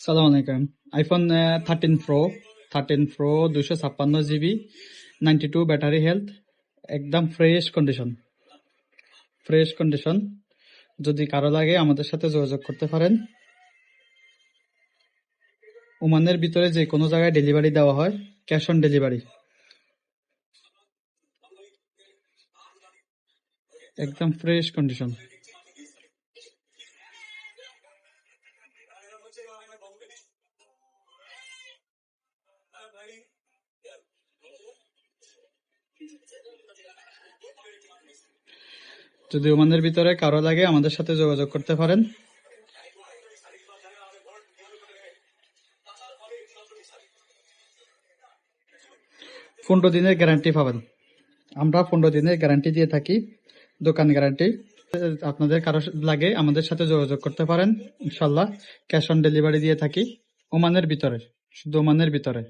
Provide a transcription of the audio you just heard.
সালাম আলাইকুম। IPhone 13 pro 256 GB 92 battery health, একদম ফ্রেশ কন্ডিশন। যদি কারো লাগে আমাদের সাথে যোগাযোগ করতে পারেন। ওমানের ভিতরে যে কোনো জায়গায় ডেলিভারি দেওয়া হয়, ক্যাশ অন ডেলিভারি। একদম ফ্রেশ কন্ডিশন। যদি ওমানের ভিতরে কারো লাগে আমাদের সাথে যোগাযোগ করতে পারেন। 15 দিনের গ্যারান্টি পাবেন। আমরা 15 দিনের গ্যারান্টি দিয়ে থাকি, দোকান গ্যারান্টি। আপনাদের কারো লাগে আমাদের সাথে যোগাযোগ করতে পারেন, ইনশাল্লাহ ক্যাশ অন ডেলিভারি দিয়ে থাকি। ওমানের ভিতরে, শুধু ওমানের ভিতরে।